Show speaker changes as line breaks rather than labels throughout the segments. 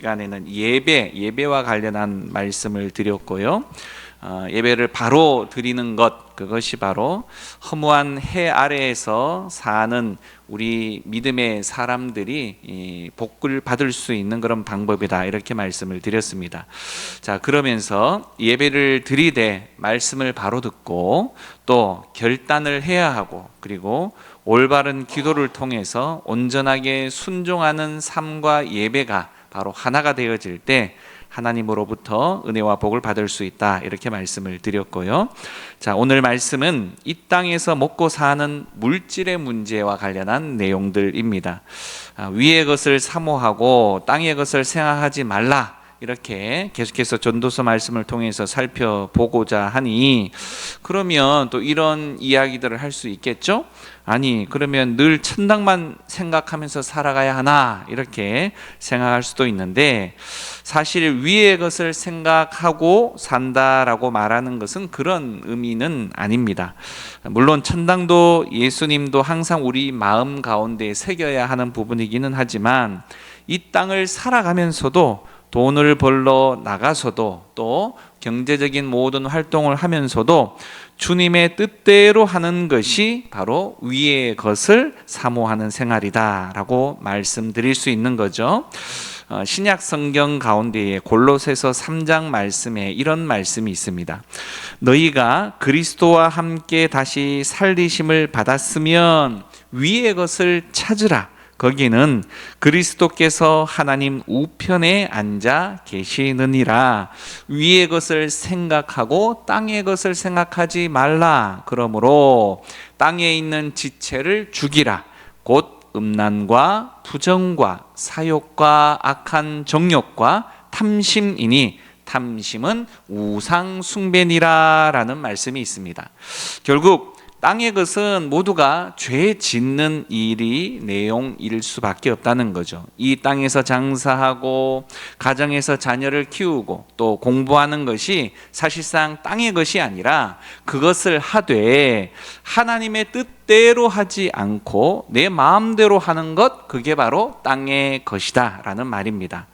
시간에는 예배와 관련한 말씀을 드렸고요. 예배를 바로 드리는 것, 그것이 바로 허무한 해 아래에서 사는 우리 믿음의 사람들이 복을 받을 수 있는 그런 방법이다, 이렇게 말씀을 드렸습니다. 자, 그러면서 예배를 드리되 말씀을 바로 듣고 또 결단을 해야 하고, 그리고 올바른 기도를 통해서 온전하게 순종하는 삶과 예배가 바로 하나가 되어질 때 하나님으로부터 은혜와 복을 받을 수 있다, 이렇게 말씀을 드렸고요. 자, 오늘 말씀은 이 땅에서 먹고 사는 물질의 문제와 관련한 내용들입니다. 위의 것을 사모하고 땅의 것을 생각하지 말라, 이렇게 계속해서 전도서 말씀을 통해서 살펴보고자 하니, 그러면 또 이런 이야기들을 할 수 있겠죠? 아니, 그러면 늘 천당만 생각하면서 살아가야 하나, 이렇게 생각할 수도 있는데, 사실 위의 것을 생각하고 산다라고 말하는 것은 그런 의미는 아닙니다. 물론 천당도 예수님도 항상 우리 마음 가운데 새겨야 하는 부분이기는 하지만, 이 땅을 살아가면서도 돈을 벌러 나가서도 또 경제적인 모든 활동을 하면서도 주님의 뜻대로 하는 것이 바로 위의 것을 사모하는 생활이다라고 말씀드릴 수 있는 거죠. 신약 성경 가운데에 골로새서 3장 말씀에 이런 말씀이 있습니다. 너희가 그리스도와 함께 다시 살리심을 받았으면 위의 것을 찾으라. 거기는 그리스도께서 하나님 우편에 앉아 계시느니라. 위의 것을 생각하고 땅의 것을 생각하지 말라. 그러므로 땅에 있는 지체를 죽이라. 곧 음란과 부정과 사욕과 악한 정욕과 탐심이니 탐심은 우상 숭배니라 라는 말씀이 있습니다. 결국 땅의 것은 모두가 죄 짓는 일이 내용일 수밖에 없다는 거죠. 이 땅에서 장사하고 가정에서 자녀를 키우고 또 공부하는 것이 사실상 땅의 것이 아니라, 그것을 하되 하나님의 뜻대로 하지 않고 내 마음대로 하는 것, 그게 바로 땅의 것이다 라는 말입니다.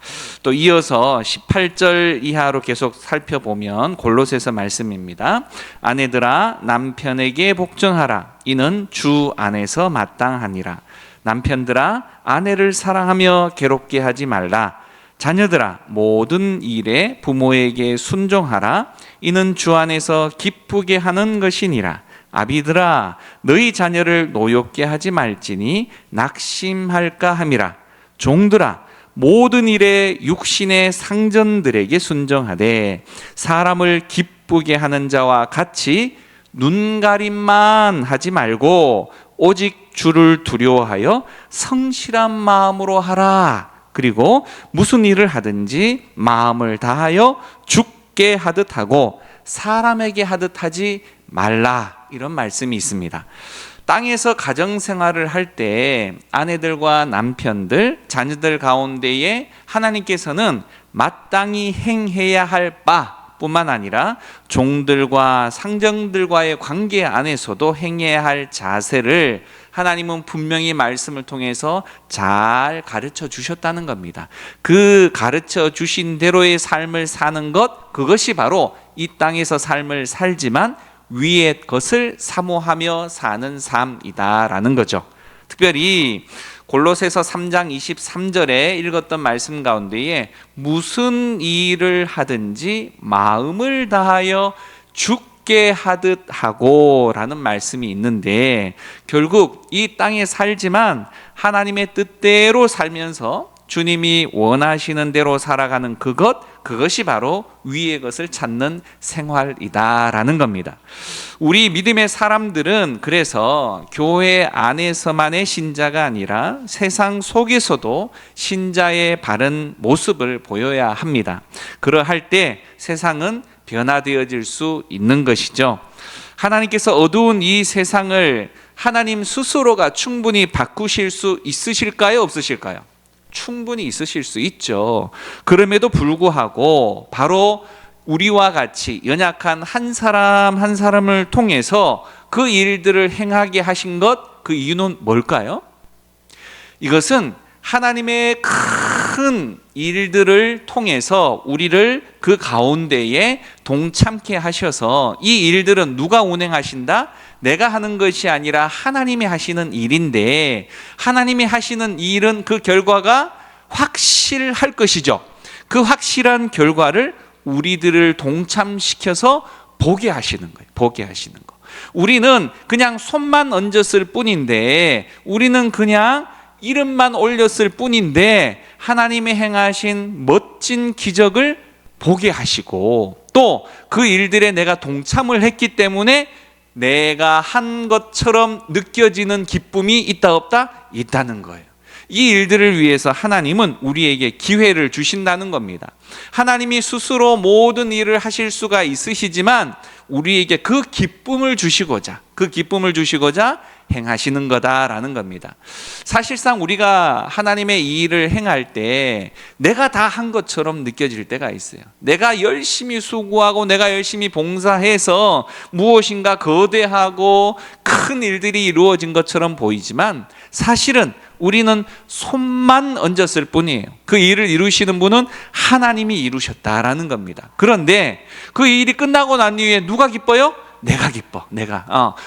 또 이어서 18절 이하로 계속 살펴보면 골로새서 말씀입니다. 아내들아 남편에게 복종하라. 이는 주 안에서 마땅하니라. 남편들아 아내를 사랑하며 괴롭게 하지 말라. 자녀들아 모든 일에 부모에게 순종하라. 이는 주 안에서 기쁘게 하는 것이니라. 아비들아 너희 자녀를 노엽게 하지 말지니 낙심할까 함이라. 종들아 모든 일에 육신의 상전들에게 순종하되 사람을 기쁘게 하는 자와 같이 눈가림만 하지 말고 오직 주를 두려워하여 성실한 마음으로 하라. 그리고 무슨 일을 하든지 마음을 다하여 주께 하듯 하고 사람에게 하듯 하지 말라, 이런 말씀이 있습니다. 땅에서 가정생활을 할 때 아내들과 남편들, 자녀들 가운데에 하나님께서는 마땅히 행해야 할 바 뿐만 아니라 종들과 상정들과의 관계 안에서도 행해야 할 자세를 하나님은 분명히 말씀을 통해서 잘 가르쳐 주셨다는 겁니다. 그 가르쳐 주신 대로의 삶을 사는 것, 그것이 바로 이 땅에서 삶을 살지만 위의 것을 사모하며 사는 삶이다라는 거죠. 특별히 골로새서 3장 23절에 읽었던 말씀 가운데에 무슨 일을 하든지 마음을 다하여 주께 하듯 하고 라는 말씀이 있는데, 결국 이 땅에 살지만 하나님의 뜻대로 살면서 주님이 원하시는 대로 살아가는 그것이 바로 위의 것을 찾는 생활이다라는 겁니다. 우리 믿음의 사람들은 그래서 교회 안에서만의 신자가 아니라 세상 속에서도 신자의 바른 모습을 보여야 합니다. 그러할 때 세상은 변화되어질 수 있는 것이죠. 하나님께서 어두운 이 세상을 하나님 스스로가 충분히 바꾸실 수 있으실까요? 없으실까요? 충분히 있으실 수 있죠. 그럼에도 불구하고 바로 우리와 같이 연약한 한 사람 한 사람을 통해서 그 일들을 행하게 하신 것, 그 이유는 뭘까요? 이것은 하나님의 큰 일들을 통해서 우리를 그 가운데에 동참케 하셔서, 이 일들은 누가 운행하신다? 내가 하는 것이 아니라 하나님이 하시는 일인데, 하나님이 하시는 일은 그 결과가 확실할 것이죠. 그 확실한 결과를 우리들을 동참시켜서 보게 하시는 거예요. 보게 하시는 거. 우리는 그냥 손만 얹었을 뿐인데, 우리는 그냥 이름만 올렸을 뿐인데, 하나님이 행하신 멋진 기적을 보게 하시고, 또 그 일들에 내가 동참을 했기 때문에 내가 한 것처럼 느껴지는 기쁨이 있다 없다? 있다는 거예요. 이 일들을 위해서 하나님은 우리에게 기회를 주신다는 겁니다. 하나님이 스스로 모든 일을 하실 수가 있으시지만 우리에게 그 기쁨을 주시고자 행하시는 거다라는 겁니다. 사실상 우리가 하나님의 이 일을 행할 때 내가 다 한 것처럼 느껴질 때가 있어요. 내가 열심히 수고하고 내가 열심히 봉사해서 무엇인가 거대하고 큰 일들이 이루어진 것처럼 보이지만, 사실은 우리는 손만 얹었을 뿐이에요. 그 일을 이루시는 분은 하나님이 이루셨다라는 겁니다. 그런데 그 일이 끝나고 난 이후에 누가 기뻐요? 내가 기뻐.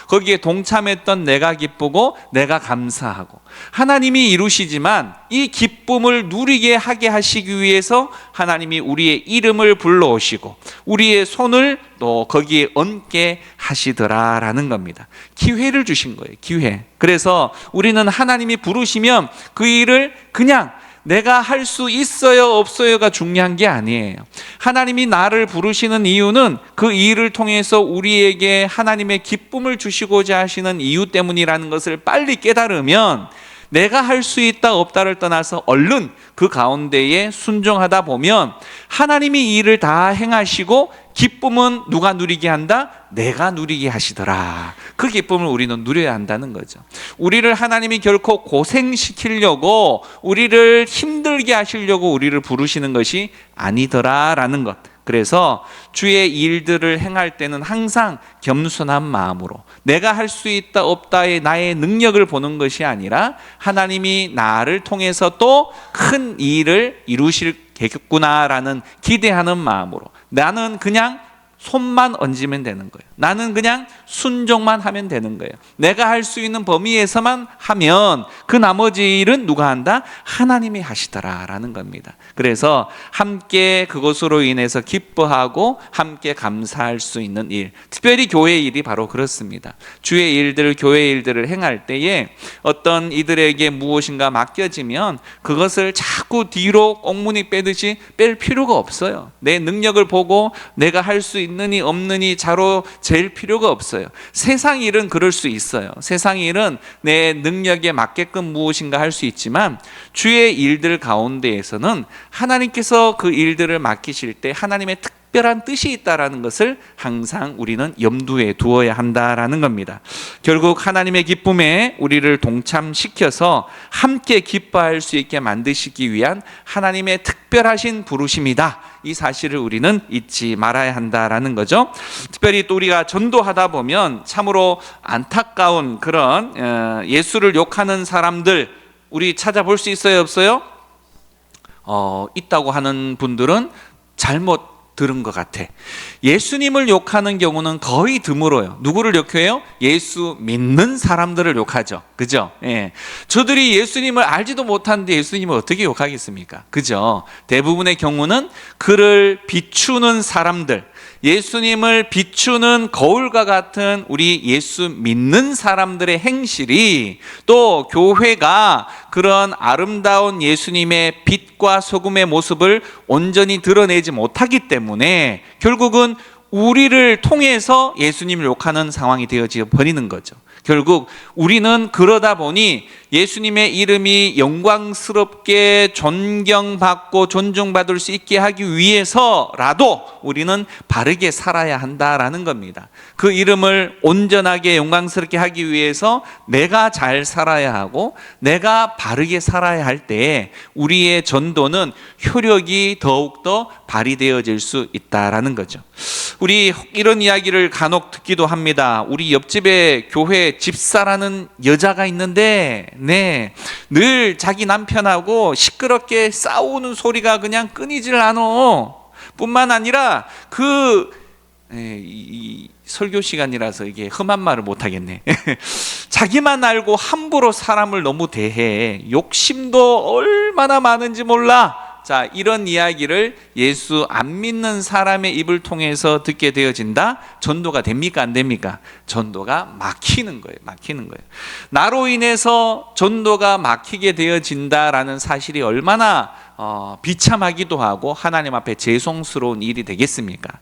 거기에 동참했던 내가 기쁘고 내가 감사하고, 하나님이 이루시지만 이 기쁨을 누리게 하게 하시기 위해서 하나님이 우리의 이름을 불러오시고 우리의 손을 또 거기에 얹게 하시더라라는 겁니다. 기회를 주신 거예요. 기회. 그래서 우리는 하나님이 부르시면 그 일을 그냥 내가 할 수 있어요 없어요가 중요한 게 아니에요. 하나님이 나를 부르시는 이유는 그 일을 통해서 우리에게 하나님의 기쁨을 주시고자 하시는 이유 때문이라는 것을 빨리 깨달으면, 내가 할 수 있다 없다를 떠나서 얼른 그 가운데에 순종하다 보면 하나님이 이 일을 다 행하시고 기쁨은 누가 누리게 한다? 내가 누리게 하시더라. 그 기쁨을 우리는 누려야 한다는 거죠. 우리를 하나님이 결코 고생시키려고, 우리를 힘들게 하시려고 우리를 부르시는 것이 아니더라라는 것. 그래서 주의 일들을 행할 때는 항상 겸손한 마음으로, 내가 할 수 있다 없다의 나의 능력을 보는 것이 아니라 하나님이 나를 통해서 또 큰 일을 이루실겠구나라는 기대하는 마음으로, 나는 그냥 손만 얹으면 되는 거예요. 나는 그냥 순종만 하면 되는 거예요. 내가 할 수 있는 범위에서만 하면 그 나머지 일은 누가 한다? 하나님이 하시더라라는 겁니다. 그래서 함께 그것으로 인해서 기뻐하고 함께 감사할 수 있는 일, 특별히 교회 일이 바로 그렇습니다. 주의 일들, 교회 일들을 행할 때에 어떤 이들에게 무엇인가 맡겨지면 그것을 자꾸 뒤로 꽁무니 빼듯이 뺄 필요가 없어요. 내 능력을 보고 내가 할 수 있느니 없느니 자로 잴 필요가 없어요. 세상 일은 그럴 수 있어요. 세상 일은 내 능력에 맞게끔 무엇인가 할 수 있지만, 주의 일들 가운데에서는 하나님께서 그 일들을 맡기실 때 하나님의 특별한 뜻이 있다라는 것을 항상 우리는 염두에 두어야 한다라는 겁니다. 결국 하나님의 기쁨에 우리를 동참시켜서 함께 기뻐할 수 있게 만드시기 위한 하나님의 특별하신 부르심이다. 이 사실을 우리는 잊지 말아야 한다라는 거죠. 특별히 또 우리가 전도하다 보면 참으로 안타까운 그런 예수를 욕하는 사람들 우리 찾아볼 수 있어요 없어요? 있다고 하는 분들은 잘못 들은 것 같아. 예수님을 욕하는 경우는 거의 드물어요. 누구를 욕해요? 예수 믿는 사람들을 욕하죠. 그죠? 예. 저들이 예수님을 알지도 못하는데 예수님을 어떻게 욕하겠습니까? 그죠? 대부분의 경우는 그를 비추는 사람들, 예수님을 비추는 거울과 같은 우리 예수 믿는 사람들의 행실이, 또 교회가 그런 아름다운 예수님의 빛과 소금의 모습을 온전히 드러내지 못하기 때문에 결국은 우리를 통해서 예수님을 욕하는 상황이 되어져 버리는 거죠. 결국 우리는 그러다 보니 예수님의 이름이 영광스럽게 존경받고 존중받을 수 있게 하기 위해서라도 우리는 바르게 살아야 한다라는 겁니다. 그 이름을 온전하게 영광스럽게 하기 위해서 내가 잘 살아야 하고 내가 바르게 살아야 할 때 우리의 전도는 효력이 더욱더 발휘되어질 수 있다라는 거죠. 우리 이런 이야기를 간혹 듣기도 합니다. 우리 옆집에 교회 집사라는 여자가 있는데 네, 늘 자기 남편하고 시끄럽게 싸우는 소리가 그냥 끊이질 않아. 뿐만 아니라 이 설교 시간이라서 이게 험한 말을 못 하겠네. 자기만 알고 함부로 사람을 너무 대해. 욕심도 얼마나 많은지 몰라. 자, 이런 이야기를 예수 안 믿는 사람의 입을 통해서 듣게 되어진다. 전도가 됩니까? 안 됩니까? 전도가 막히는 거예요. 막히는 거예요. 나로 인해서 전도가 막히게 되어진다라는 사실이 얼마나 비참하기도 하고 하나님 앞에 죄송스러운 일이 되겠습니까?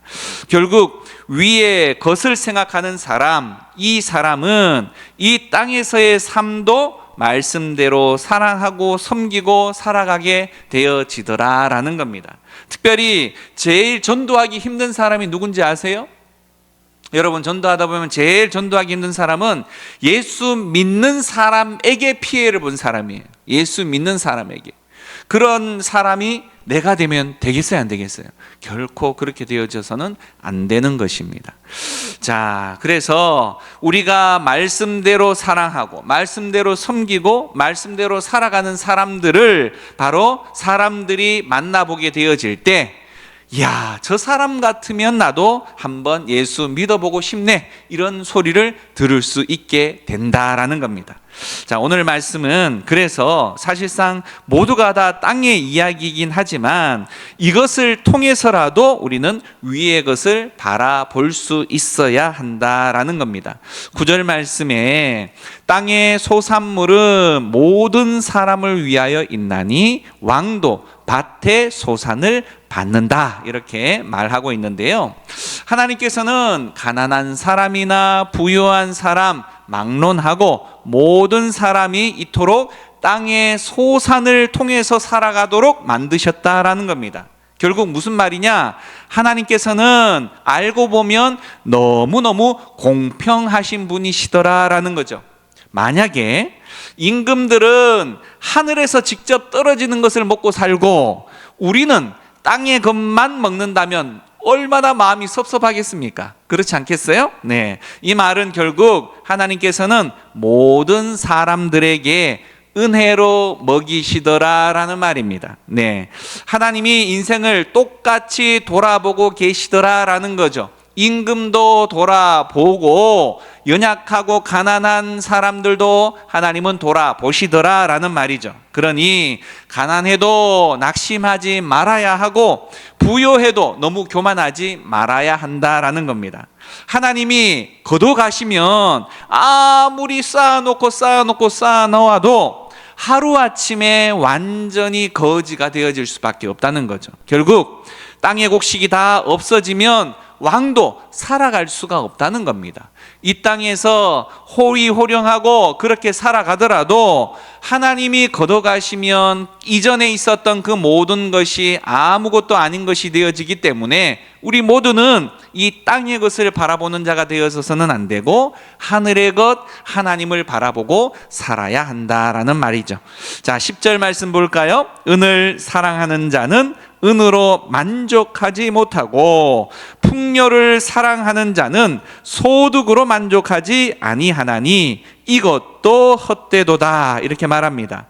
결국 위의 것을 생각하는 사람, 이 사람은 이 땅에서의 삶도 말씀대로 사랑하고 섬기고 살아가게 되어지더라라는 겁니다. 특별히 제일 전도하기 힘든 사람이 누군지 아세요? 여러분, 전도하다 보면 제일 전도하기 힘든 사람은 예수 믿는 사람에게 피해를 본 사람이에요. 예수 믿는 사람에게. 그런 사람이 내가 되면 되겠어요, 안 되겠어요? 결코 그렇게 되어져서는 안 되는 것입니다. 자, 그래서 우리가 말씀대로 사랑하고 말씀대로 섬기고 말씀대로 살아가는 사람들을 바로 사람들이 만나보게 되어질 때, 야, 저 사람 같으면 나도 한번 예수 믿어보고 싶네, 이런 소리를 들을 수 있게 된다라는 겁니다. 자, 오늘 말씀은 그래서 사실상 모두가 다 땅의 이야기이긴 하지만 이것을 통해서라도 우리는 위의 것을 바라볼 수 있어야 한다라는 겁니다. 9절 말씀에 땅의 소산물은 모든 사람을 위하여 있나니 왕도 밭의 소산을 받는다, 이렇게 말하고 있는데요. 하나님께서는 가난한 사람이나 부유한 사람 막론하고 모든 사람이 이토록 땅의 소산을 통해서 살아가도록 만드셨다라는 겁니다. 결국 무슨 말이냐? 하나님께서는 알고 보면 너무너무 공평하신 분이시더라라는 거죠. 만약에 임금들은 하늘에서 직접 떨어지는 것을 먹고 살고 우리는 땅의 것만 먹는다면 얼마나 마음이 섭섭하겠습니까? 그렇지 않겠어요? 네. 이 말은 결국 하나님께서는 모든 사람들에게 은혜로 먹이시더라라는 말입니다. 네. 하나님이 인생을 똑같이 돌아보고 계시더라라는 거죠. 임금도 돌아보고 연약하고 가난한 사람들도 하나님은 돌아보시더라라는 말이죠. 그러니 가난해도 낙심하지 말아야 하고 부요해도 너무 교만하지 말아야 한다라는 겁니다. 하나님이 거둬가시면 아무리 쌓아놓고 쌓아놓아도 하루아침에 완전히 거지가 되어질 수밖에 없다는 거죠. 결국 땅의 곡식이 다 없어지면 왕도 살아갈 수가 없다는 겁니다. 이 땅에서 호리호령하고 그렇게 살아가더라도 하나님이 걷어가시면 이전에 있었던 그 모든 것이 아무것도 아닌 것이 되어지기 때문에 우리 모두는 이 땅의 것을 바라보는 자가 되어서는 안 되고 하늘의 것, 하나님을 바라보고 살아야 한다라는 말이죠. 자, 10절 말씀 볼까요? 은을 사랑하는 자는 은으로 만족하지 못하고 풍요를 사랑하는 자는 소득으로 만족하지 아니하나니 이것도 헛되도다, 이렇게 말합니다.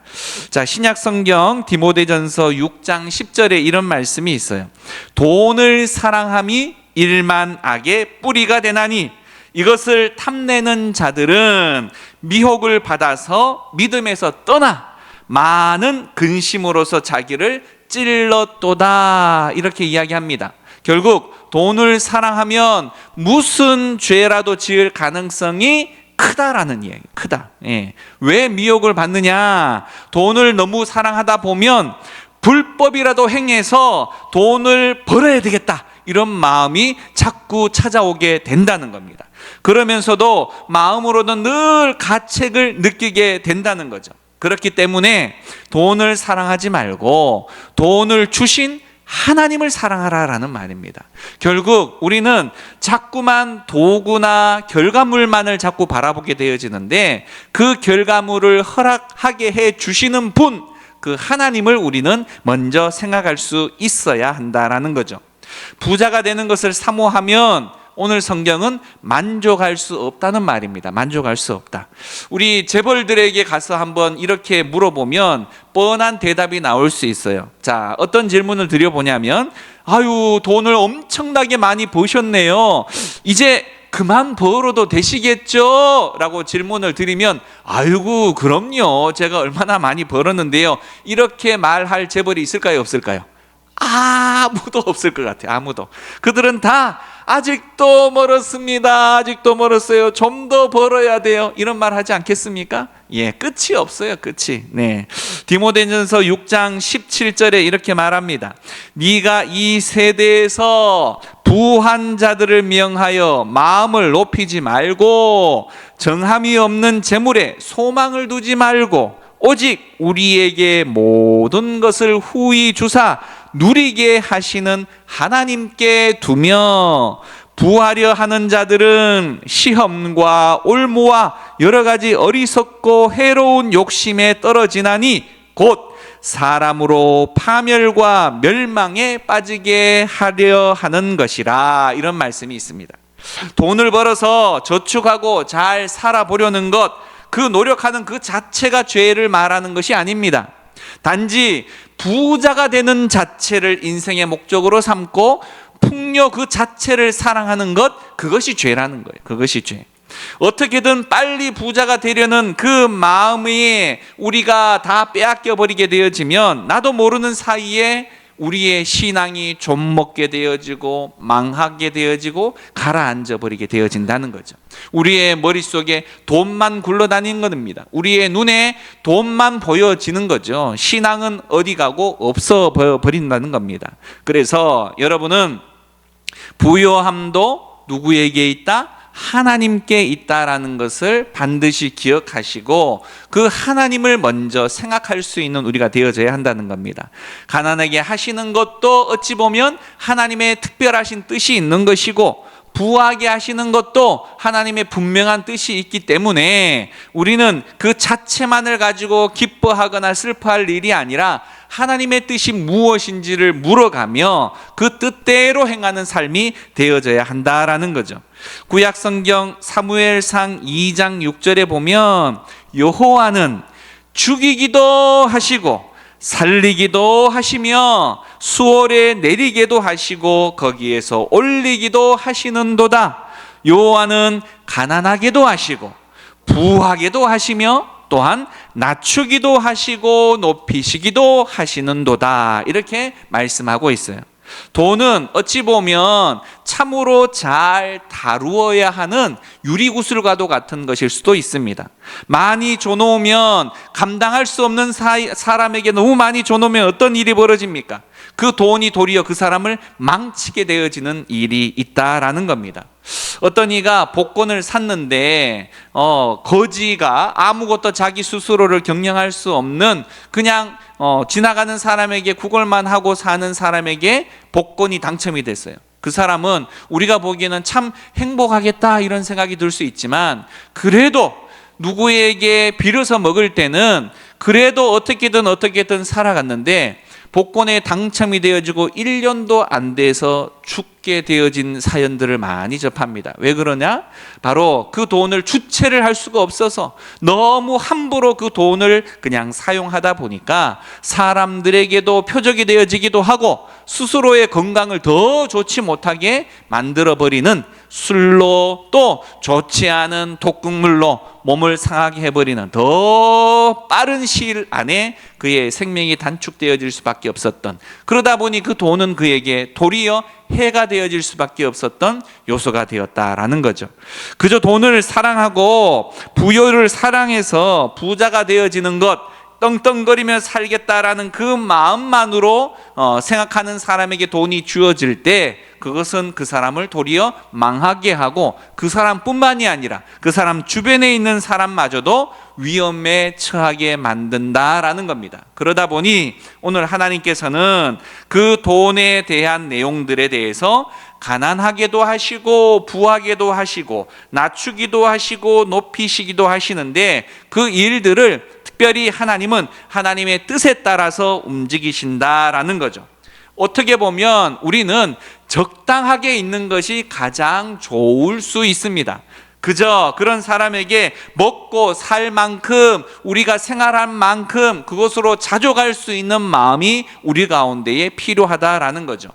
자, 신약 성경 디모데전서 6장 10절에 이런 말씀이 있어요. 돈을 사랑함이 일만 악의 뿌리가 되나니 이것을 탐내는 자들은 미혹을 받아서 믿음에서 떠나 많은 근심으로서 자기를 찔렀도다, 이렇게 이야기합니다. 결국 돈을 사랑하면 무슨 죄라도 지을 가능성이 크다라는 이야기. 크다. 예. 왜 미혹을 받느냐? 돈을 너무 사랑하다 보면 불법이라도 행해서 돈을 벌어야 되겠다, 이런 마음이 자꾸 찾아오게 된다는 겁니다. 그러면서도 마음으로는 늘 가책을 느끼게 된다는 거죠. 그렇기 때문에 돈을 사랑하지 말고 돈을 주신 하나님을 사랑하라라는 말입니다. 결국 우리는 자꾸만 도구나 결과물만을 자꾸 바라보게 되어지는데 그 결과물을 허락하게 해 주시는 분, 그 하나님을 우리는 먼저 생각할 수 있어야 한다라는 거죠. 부자가 되는 것을 사모하면 오늘 성경은 만족할 수 없다는 말입니다. 만족할 수 없다. 우리 재벌들에게 가서 한번 이렇게 물어보면 뻔한 대답이 나올 수 있어요. 자, 어떤 질문을 드려보냐면, 아유, 돈을 엄청나게 많이 버셨네요. 이제 그만 벌어도 되시겠죠? 라고 질문을 드리면, 아이고, 그럼요. 제가 얼마나 많이 벌었는데요. 이렇게 말할 재벌이 있을까요? 없을까요? 아무도 없을 것 같아요. 아무도. 그들은 다 아직도 멀었습니다. 아직도 멀었어요. 좀 더 벌어야 돼요. 이런 말 하지 않겠습니까? 예, 끝이 없어요. 끝이. 네. 디모데전서 6장 17절에 이렇게 말합니다. 네가 이 세대에서 부한 자들을 명하여 마음을 높이지 말고 정함이 없는 재물에 소망을 두지 말고 오직 우리에게 모든 것을 후히 주사 누리게 하시는 하나님께 두며, 부하려 하는 자들은 시험과 올무와 여러 가지 어리석고 해로운 욕심에 떨어지나니 곧 사람으로 파멸과 멸망에 빠지게 하려 하는 것이라. 이런 말씀이 있습니다. 돈을 벌어서 저축하고 잘 살아보려는 것, 그 노력하는 그 자체가 죄를 말하는 것이 아닙니다. 단지 부자가 되는 자체를 인생의 목적으로 삼고 풍요 그 자체를 사랑하는 것, 그것이 죄라는 거예요. 그것이 죄. 어떻게든 빨리 부자가 되려는 그 마음이 우리가 다 빼앗겨 버리게 되어지면 나도 모르는 사이에 우리의 신앙이 좀먹게 되어지고 망하게 되어지고 가라앉아 버리게 되어진다는 거죠. 우리의 머릿속에 돈만 굴러다니는 겁니다. 우리의 눈에 돈만 보여지는 거죠. 신앙은 어디 가고 없어 버린다는 겁니다. 그래서 여러분은 부요함도 누구에게 있다? 하나님께 있다라는 것을 반드시 기억하시고 그 하나님을 먼저 생각할 수 있는 우리가 되어져야 한다는 겁니다. 가난하게 하시는 것도 어찌 보면 하나님의 특별하신 뜻이 있는 것이고, 부하게 하시는 것도 하나님의 분명한 뜻이 있기 때문에 우리는 그 자체만을 가지고 기뻐하거나 슬퍼할 일이 아니라 하나님의 뜻이 무엇인지를 물어가며 그 뜻대로 행하는 삶이 되어져야 한다라는 거죠. 구약 성경 사무엘상 2장 6절에 보면 여호와는 죽이기도 하시고 살리기도 하시며 수월에 내리게도 하시고 거기에서 올리기도 하시는도다. 여호와는 가난하게도 하시고 부하게도 하시며 또한 낮추기도 하시고 높이시기도 하시는도다. 이렇게 말씀하고 있어요. 돈은 어찌 보면 참으로 잘 다루어야 하는 유리구슬과도 같은 것일 수도 있습니다. 많이 줘놓으면 감당할 수 없는 사람에게 너무 많이 줘놓으면 어떤 일이 벌어집니까? 그 돈이 도리어 그 사람을 망치게 되어지는 일이 있다라는 겁니다. 어떤 이가 복권을 샀는데 거지가 아무것도 자기 스스로를 경영할 수 없는 그냥 지나가는 사람에게 구걸만 하고 사는 사람에게 복권이 당첨이 됐어요. 그 사람은 우리가 보기에는 참 행복하겠다 이런 생각이 들 수 있지만, 그래도 누구에게 빌어서 먹을 때는 그래도 어떻게든 살아갔는데 복권에 당첨이 되어지고 1년도 안 돼서 죽게 되어진 사연들을 많이 접합니다. 왜 그러냐? 바로 그 돈을 주체를 할 수가 없어서 너무 함부로 그 돈을 그냥 사용하다 보니까 사람들에게도 표적이 되어지기도 하고 스스로의 건강을 더 좋지 못하게 만들어버리는, 술로 또 좋지 않은 독극물로 몸을 상하게 해버리는 더 빠른 시일 안에 그의 생명이 단축되어질 수밖에 없었던, 그러다 보니 그 돈은 그에게 도리어 해가 되어질 수밖에 없었던 요소가 되었다라는 거죠. 그저 돈을 사랑하고 부여를 사랑해서 부자가 되어지는 것, 떵떵거리며 살겠다라는 그 마음만으로 생각하는 사람에게 돈이 주어질 때 그것은 그 사람을 도리어 망하게 하고 그 사람뿐만이 아니라 그 사람 주변에 있는 사람마저도 위험에 처하게 만든다라는 겁니다. 그러다 보니 오늘 하나님께서는 그 돈에 대한 내용들에 대해서 가난하게도 하시고 부하게도 하시고 낮추기도 하시고 높이시기도 하시는데 그 일들을 특별히 하나님은 하나님의 뜻에 따라서 움직이신다라는 거죠. 어떻게 보면 우리는 적당하게 있는 것이 가장 좋을 수 있습니다. 그저 그런 사람에게 먹고 살 만큼, 우리가 생활한 만큼 그것으로 자족할 수 있는 마음이 우리 가운데에 필요하다라는 거죠.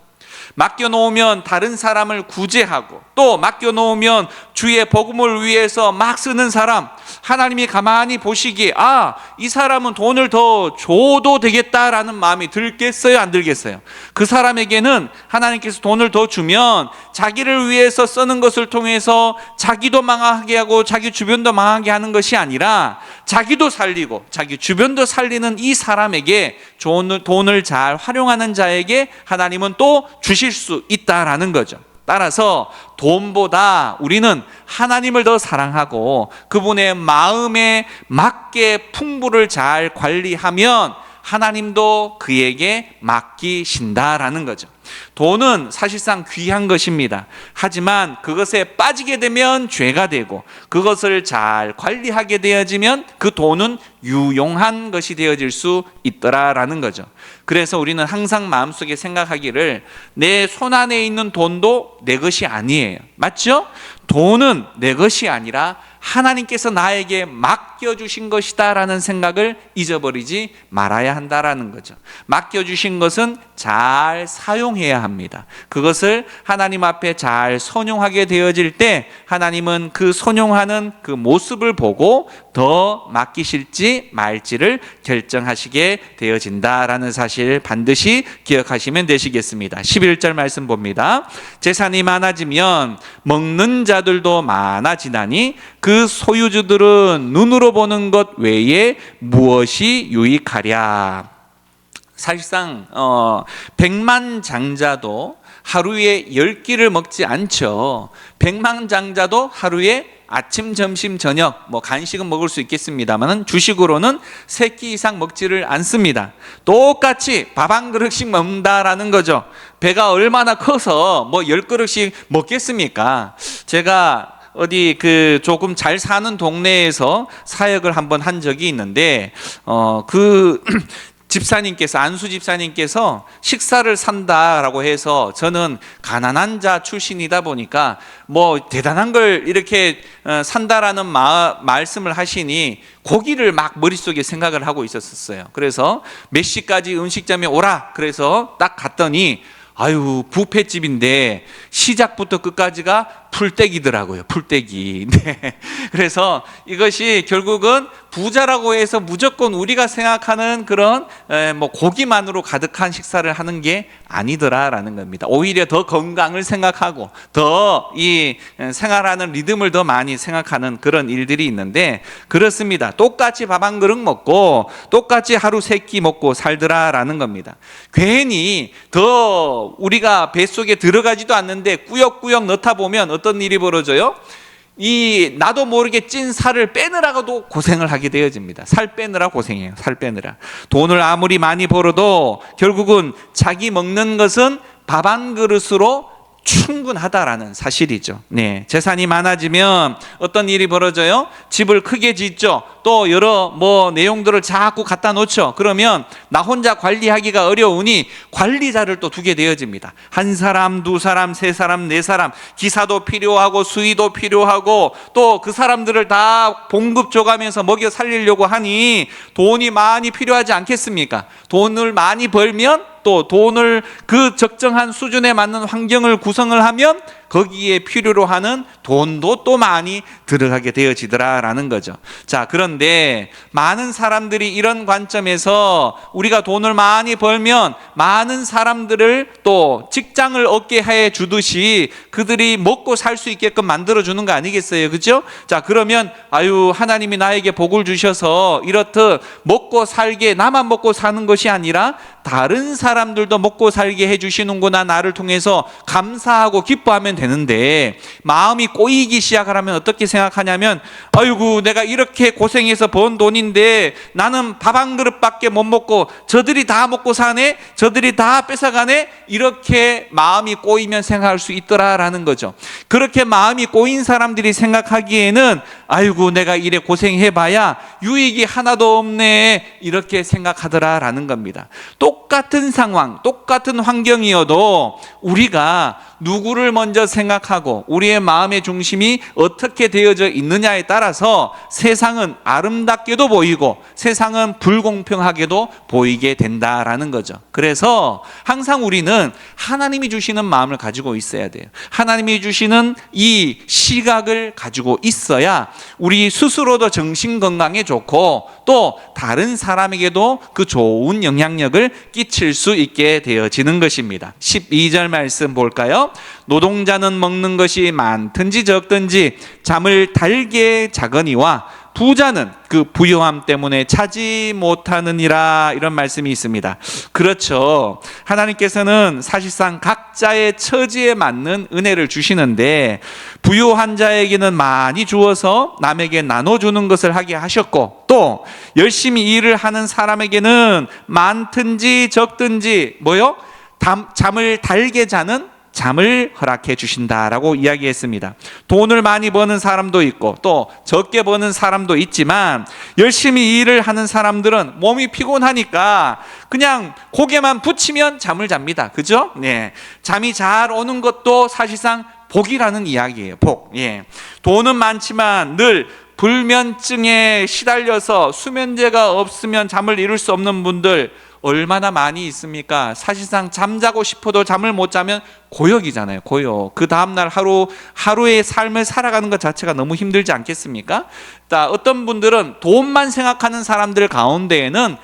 맡겨놓으면 다른 사람을 구제하고, 또 맡겨놓으면 주의 복음을 위해서 막 쓰는 사람, 하나님이 가만히 보시기에 이 사람은 돈을 더 줘도 되겠다라는 마음이 들겠어요, 안 들겠어요? 그 사람에게는 하나님께서 돈을 더 주면 자기를 위해서 쓰는 것을 통해서 자기도 망하게 하고 자기 주변도 망하게 하는 것이 아니라 자기도 살리고 자기 주변도 살리는 이 사람에게 돈을 잘 활용하는 자에게 하나님은 또 주실 수 있다라는 거죠. 따라서 돈보다 우리는 하나님을 더 사랑하고 그분의 마음에 맞게 풍부를 잘 관리하면 하나님도 그에게 맡기신다라는 거죠. 돈은 사실상 귀한 것입니다. 하지만 그것에 빠지게 되면 죄가 되고, 그것을 잘 관리하게 되어지면 그 돈은 유용한 것이 되어질 수 있더라라는 거죠. 그래서 우리는 항상 마음속에 생각하기를, 내 손 안에 있는 돈도 내 것이 아니에요. 맞죠? 돈은 내 것이 아니라 하나님께서 나에게 맡겨주신 것이다 라는 생각을 잊어버리지 말아야 한다라는 거죠. 맡겨주신 것은 잘 사용해야 합니다. 그것을 하나님 앞에 잘 선용하게 되어질 때 하나님은 그 선용하는 그 모습을 보고 더 맡기실지 말지를 결정하시게 되어진다라는 사실 반드시 기억하시면 되시겠습니다. 11절 말씀 봅니다. 재산이 많아지면 먹는 자들도 많아지나니 그 소유주들은 눈으로 보는 것 외에 무엇이 유익하랴. 사실상 백만장자도 하루에 10끼를 먹지 않죠. 백만장자도 하루에 아침, 점심, 저녁 간식은 먹을 수 있겠습니다만 주식으로는 3끼 이상 먹지를 않습니다. 똑같이 밥 한 그릇씩 먹는다라는 거죠. 배가 얼마나 커서 10그릇씩 먹겠습니까? 제가 어디 조금 잘 사는 동네에서 사역을 한번 한 적이 있는데 집사님께서, 안수 집사님께서 식사를 산다라고 해서, 저는 가난한 자 출신이다 보니까 대단한 걸 이렇게 산다라는 말씀을 하시니 고기를 막 머릿속에 생각을 하고 있었어요. 그래서 몇 시까지 음식점에 오라 그래서 딱 갔더니 뷔페집인데 시작부터 끝까지가 풀떼기더라고요. 풀떼기. 네. 그래서 이것이 결국은 부자라고 해서 무조건 우리가 생각하는 그런 고기만으로 가득한 식사를 하는 게 아니더라라는 겁니다. 오히려 더 건강을 생각하고 더 이 생활하는 리듬을 더 많이 생각하는 그런 일들이 있는데, 그렇습니다. 똑같이 밥 한 그릇 먹고 똑같이 하루 3끼 먹고 살더라라는 겁니다. 괜히 더 우리가 뱃속에 들어가지도 않는데 꾸역꾸역 넣다 보면 어떤 일이 벌어져요? 나도 모르게 찐 살을 빼느라고도 고생을 하게 되어집니다. 살 빼느라 고생해요. 살 빼느라. 돈을 아무리 많이 벌어도 결국은 자기 먹는 것은 밥 한 그릇으로 충분하다라는 사실이죠. 네, 재산이 많아지면 어떤 일이 벌어져요? 집을 크게 짓죠. 또 여러 내용들을 자꾸 갖다 놓죠. 그러면 나 혼자 관리하기가 어려우니 관리자를 또 두게 되어집니다. 한 사람, 두 사람, 세 사람, 네 사람, 기사도 필요하고 수의도 필요하고 또 그 사람들을 다 봉급 줘가면서 먹여 살리려고 하니 돈이 많이 필요하지 않겠습니까? 돈을 많이 벌면 또 돈을 그 적정한 수준에 맞는 환경을 구성을 하면 거기에 필요로 하는 돈도 또 많이 들어가게 되어지더라라는 거죠. 자, 그런데 많은 사람들이 이런 관점에서 우리가 돈을 많이 벌면 많은 사람들을 또 직장을 얻게 해 주듯이 그들이 먹고 살 수 있게끔 만들어 주는 거 아니겠어요? 그죠? 자, 그러면 하나님이 나에게 복을 주셔서 이렇듯 먹고 살게, 나만 먹고 사는 것이 아니라 다른 사람들도 먹고 살게 해 주시는구나, 나를 통해서 감사하고 기뻐하면 되는데, 마음이 꼬이기 시작하면 어떻게 생각하냐면, 내가 이렇게 고생해서 번 돈인데 나는 밥 한 그릇밖에 못 먹고 저들이 다 먹고 사네, 저들이 다 뺏어가네, 이렇게 마음이 꼬이면 생각할 수 있더라라는 거죠. 그렇게 마음이 꼬인 사람들이 생각하기에는 내가 이래 고생해봐야 유익이 하나도 없네, 이렇게 생각하더라라는 겁니다. 똑같은 상황, 똑같은 환경이어도 우리가 누구를 먼저 생각하고 우리의 마음의 중심이 어떻게 되어져 있느냐에 따라서 세상은 아름답게도 보이고 세상은 불공평하게도 보이게 된다라는 거죠. 그래서 항상 우리는 하나님이 주시는 마음을 가지고 있어야 돼요. 하나님이 주시는 이 시각을 가지고 있어야 우리 스스로도 정신 건강에 좋고 또 다른 사람에게도 그 좋은 영향력을 끼칠 수 있게 되어지는 것입니다. 12절 말씀 볼까요? 노동자는 먹는 것이 많든지 적든지 잠을 달게 자거니와 부자는 그 부요함 때문에 차지 못하느니라, 이런 말씀이 있습니다. 그렇죠. 하나님께서는 사실상 각자의 처지에 맞는 은혜를 주시는데 부요한 자에게는 많이 주어서 남에게 나눠주는 것을 하게 하셨고, 또 열심히 일을 하는 사람에게는 많든지 적든지 잠을 달게 자는 잠을 허락해 주신다라고 이야기했습니다. 돈을 많이 버는 사람도 있고 또 적게 버는 사람도 있지만 열심히 일을 하는 사람들은 몸이 피곤하니까 그냥 고개만 붙이면 잠을 잡니다. 그죠? 네. 잠이 잘 오는 것도 사실상 복이라는 이야기예요. 복. 예. 돈은 많지만 늘 불면증에 시달려서 수면제가 없으면 잠을 이룰 수 없는 분들 얼마나 많이 있습니까? 사실상 잠자고 싶어도 잠을 못 자면 고역이잖아요. 고역. 그 다음날 하루의 삶을 살아가는 것 자체가 너무 힘들지 않겠습니까? 어떤 분들은 돈만 생각하는 사람들 가운데에는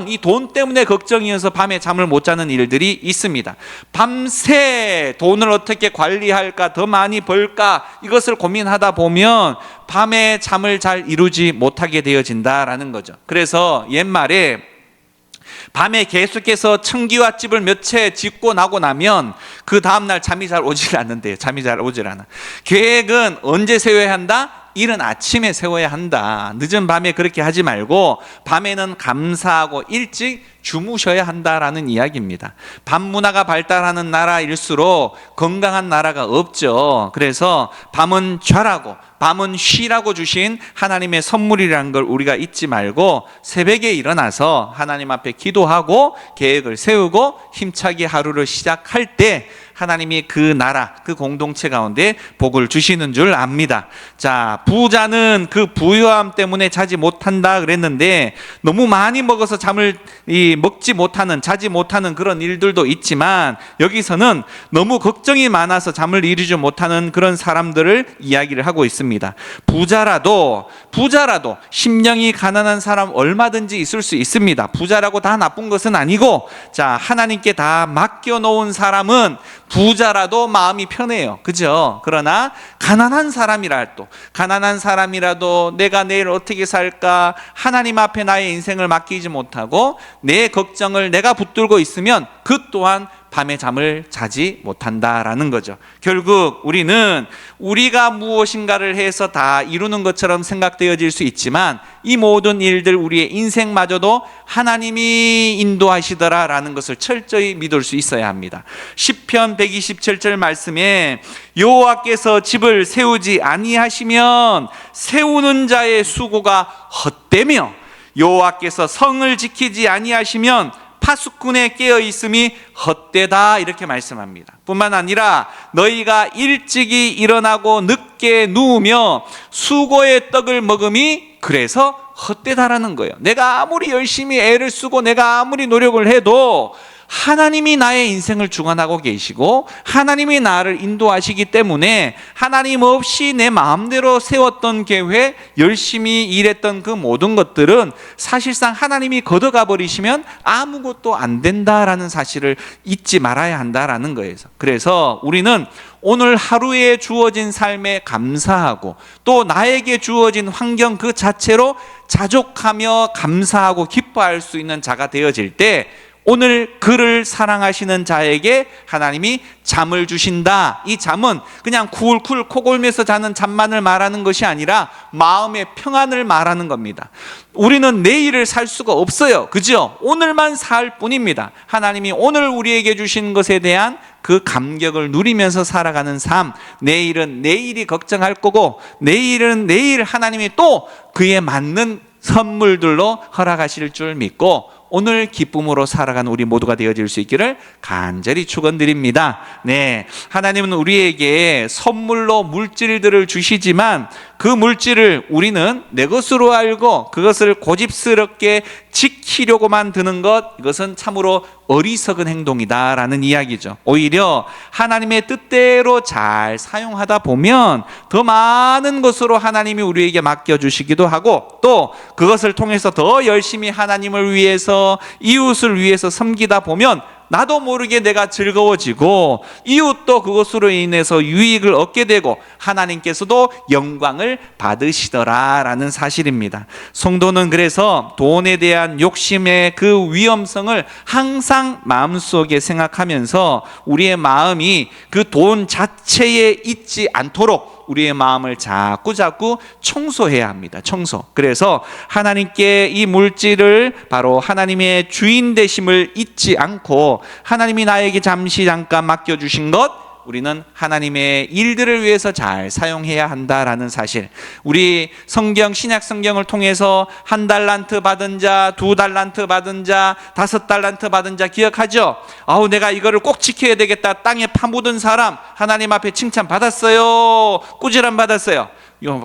이 돈 때문에 걱정이어서 밤에 잠을 못 자는 일들이 있습니다. 밤새 돈을 어떻게 관리할까, 더 많이 벌까, 이것을 고민하다 보면 밤에 잠을 잘 이루지 못하게 되어진다라는 거죠. 그래서 옛말에 밤에 계속해서 청기와집을 몇 채 짓고 나고 나면 그 다음날 잠이 잘 오질 않는데요. 잠이 잘 오질 않아. 계획은 언제 세워야 한다? 일은 아침에 세워야 한다. 늦은 밤에 그렇게 하지 말고 밤에는 감사하고 일찍 주무셔야 한다라는 이야기입니다. 밤 문화가 발달하는 나라일수록 건강한 나라가 없죠. 그래서 밤은 좌라고 밤은 쉬라고 주신 하나님의 선물이라는 걸 우리가 잊지 말고 새벽에 일어나서 하나님 앞에 기도하고 계획을 세우고 힘차게 하루를 시작할 때 하나님이 그 나라, 그 공동체 가운데 복을 주시는 줄 압니다. 자, 부자는 그 부요함 때문에 자지 못한다 그랬는데 너무 많이 먹어서 자지 못하는 그런 일들도 있지만 여기서는 너무 걱정이 많아서 잠을 이루지 못하는 그런 사람들을 이야기를 하고 있습니다. 부자라도 심령이 가난한 사람 얼마든지 있을 수 있습니다. 부자라고 다 나쁜 것은 아니고, 자, 하나님께 다 맡겨놓은 사람은 부자라도 마음이 편해요. 그죠? 그러나 가난한 사람이라도 내가 내일 어떻게 살까, 하나님 앞에 나의 인생을 맡기지 못하고 내 걱정을 내가 붙들고 있으면 그 또한 밤에 잠을 자지 못한다라는 거죠. 결국 우리는 우리가 무엇인가를 해서 다 이루는 것처럼 생각되어질 수 있지만 이 모든 일들 우리의 인생마저도 하나님이 인도하시더라라는 것을 철저히 믿을 수 있어야 합니다. 시편 127절 말씀에 여호와께서 집을 세우지 아니하시면 세우는 자의 수고가 헛되며 여호와께서 성을 지키지 아니하시면 파수꾼에 깨어 있음이 헛되다, 이렇게 말씀합니다. 뿐만 아니라 너희가 일찍이 일어나고 늦게 누우며 수고의 떡을 먹음이 그래서 헛되다라는 거예요. 내가 아무리 열심히 애를 쓰고 내가 아무리 노력을 해도 하나님이 나의 인생을 주관하고 계시고 하나님이 나를 인도하시기 때문에 하나님 없이 내 마음대로 세웠던 계획, 열심히 일했던 그 모든 것들은 사실상 하나님이 걷어가 버리시면 아무것도 안 된다라는 사실을 잊지 말아야 한다라는 거예요. 그래서 우리는 오늘 하루에 주어진 삶에 감사하고 또 나에게 주어진 환경 그 자체로 자족하며 감사하고 기뻐할 수 있는 자가 되어질 때 오늘 그를 사랑하시는 자에게 하나님이 잠을 주신다. 이 잠은 그냥 쿨쿨 코골면서 자는 잠만을 말하는 것이 아니라 마음의 평안을 말하는 겁니다. 우리는 내일을 살 수가 없어요. 그죠? 오늘만 살 뿐입니다. 하나님이 오늘 우리에게 주신 것에 대한 그 감격을 누리면서 살아가는 삶, 내일은 내일이 걱정할 거고 내일은 내일 하나님이 또 그에 맞는 선물들로 허락하실 줄 믿고 오늘 기쁨으로 살아가는 우리 모두가 되어질 수 있기를 간절히 축원드립니다. 네, 하나님은 우리에게 선물로 물질들을 주시지만 그 물질을 우리는 내 것으로 알고 그것을 고집스럽게 지키려고만 드는 것, 이것은 참으로 어리석은 행동이다라는 이야기죠. 오히려 하나님의 뜻대로 잘 사용하다 보면 더 많은 것으로 하나님이 우리에게 맡겨주시기도 하고, 또 그것을 통해서 더 열심히 하나님을 위해서, 이웃을 위해서 섬기다 보면 나도 모르게 내가 즐거워지고 이웃도 그것으로 인해서 유익을 얻게 되고 하나님께서도 영광을 받으시더라라는 사실입니다. 성도는 그래서 돈에 대한 욕심의 그 위험성을 항상 마음속에 생각하면서 우리의 마음이 그 돈 자체에 있지 않도록 우리의 마음을 자꾸 청소해야 합니다. 청소. 그래서 하나님께 이 물질을 바로 하나님의 주인 되심을 잊지 않고 하나님이 나에게 잠깐 맡겨주신 것, 우리는 하나님의 일들을 위해서 잘 사용해야 한다라는 사실. 우리 성경, 신약 성경을 통해서 1달란트 받은 자, 2달란트 받은 자, 5달란트 받은 자 기억하죠? 아우, 내가 이거를 꼭 지켜야 되겠다. 땅에 파묻은 사람 하나님 앞에 칭찬 받았어요. 꾸지람 받았어요.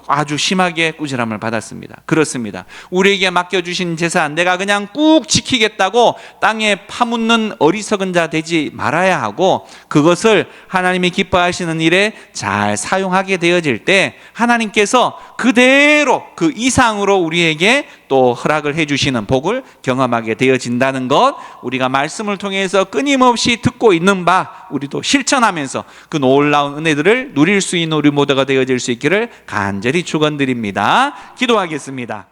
아주 심하게 꾸지람을 받았습니다. 그렇습니다. 우리에게 맡겨주신 재산 내가 그냥 꾹 지키겠다고 땅에 파묻는 어리석은 자 되지 말아야 하고, 그것을 하나님이 기뻐하시는 일에 잘 사용하게 되어질 때 하나님께서 그대로 그 이상으로 우리에게 또 허락을 해주시는 복을 경험하게 되어진다는 것, 우리가 말씀을 통해서 끊임없이 듣고 있는 바 우리도 실천하면서 그 놀라운 은혜들을 누릴 수 있는 우리 모두가 되어질 수 있기를 간절히 축원드립니다. 기도하겠습니다.